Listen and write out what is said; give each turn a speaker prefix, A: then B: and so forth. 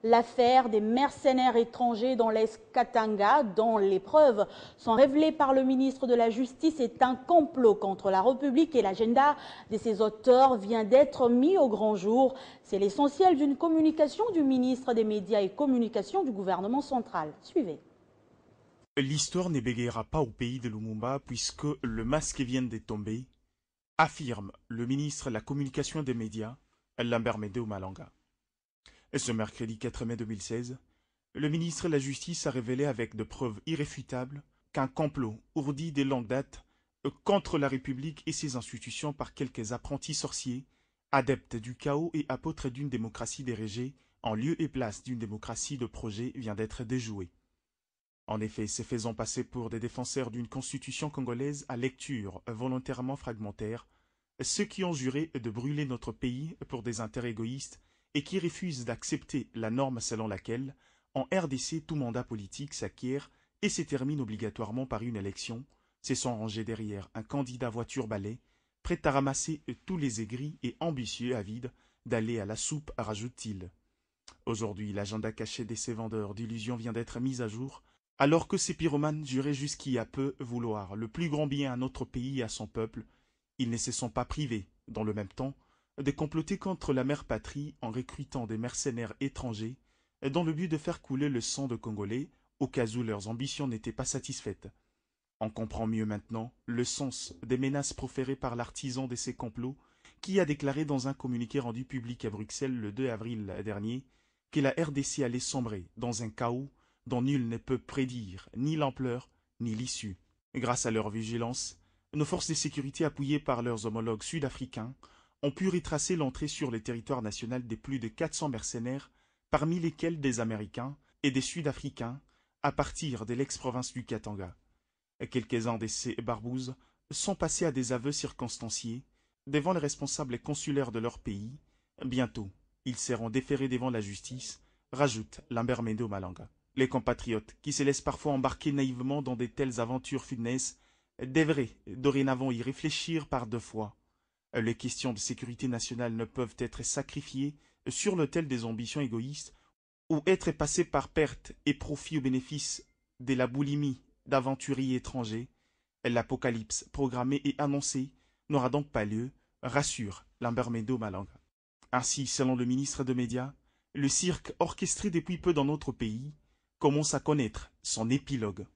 A: L'affaire des mercenaires étrangers dans l'Est Katanga, dont les preuves sont révélées par le ministre de la Justice, est un complot contre la République et l'agenda de ses auteurs vient d'être mis au grand jour. C'est l'essentiel d'une communication du ministre des Médias et Communications du gouvernement central. Suivez.
B: L'histoire ne bégayera pas au pays de Lumumba puisque le masque vient de tomber, affirme le ministre de la Communication des Médias, Lambert Mende Malanga. Ce mercredi 4 mai 2016, le ministre de la Justice a révélé avec de preuves irréfutables qu'un complot ourdi de longue date contre la République et ses institutions par quelques apprentis sorciers, adeptes du chaos et apôtres d'une démocratie dérégée, en lieu et place d'une démocratie de projet, vient d'être déjoué. En effet, se faisant passer pour des défenseurs d'une constitution congolaise à lecture volontairement fragmentaire, ceux qui ont juré de brûler notre pays pour des intérêts égoïstes et qui refusent d'accepter la norme selon laquelle, en RDC, tout mandat politique s'acquiert et se termine obligatoirement par une élection, se sont rangés derrière un candidat voiture-balai, prêt à ramasser tous les aigris et ambitieux avides d'aller à la soupe, rajoute-t-il. Aujourd'hui, l'agenda caché de ces vendeurs d'illusions vient d'être mis à jour, alors que ces pyromanes juraient jusqu'il y a peu vouloir le plus grand bien à notre pays et à son peuple, ils ne se sont pas privés, dans le même temps, de comploter contre la mère patrie en recrutant des mercenaires étrangers dans le but de faire couler le sang de Congolais au cas où leurs ambitions n'étaient pas satisfaites. On comprend mieux maintenant le sens des menaces proférées par l'artisan de ces complots qui a déclaré dans un communiqué rendu public à Bruxelles le 2 avril dernier que la RDC allait sombrer dans un chaos dont nul ne peut prédire ni l'ampleur ni l'issue. Grâce à leur vigilance, nos forces de sécurité appuyées par leurs homologues sud-africains ont pu retracer l'entrée sur le territoire national des plus de 400 mercenaires, parmi lesquels des Américains et des Sud-Africains, à partir de l'ex-province du Katanga. Quelques-uns de ces barbouzes sont passés à des aveux circonstanciés devant les responsables consulaires de leur pays. Bientôt, ils seront déférés devant la justice, rajoute Lambert Mende Malanga. Les compatriotes, qui se laissent parfois embarquer naïvement dans de telles aventures funestes, devraient dorénavant y réfléchir par deux fois. Les questions de sécurité nationale ne peuvent être sacrifiées sur l'autel des ambitions égoïstes ou être passées par perte et profit au bénéfice de la boulimie d'aventuriers étrangers. L'apocalypse programmée et annoncée n'aura donc pas lieu, rassure Lambert Mende Malanga. Ainsi, selon le ministre des Médias, le cirque orchestré depuis peu dans notre pays commence à connaître son épilogue.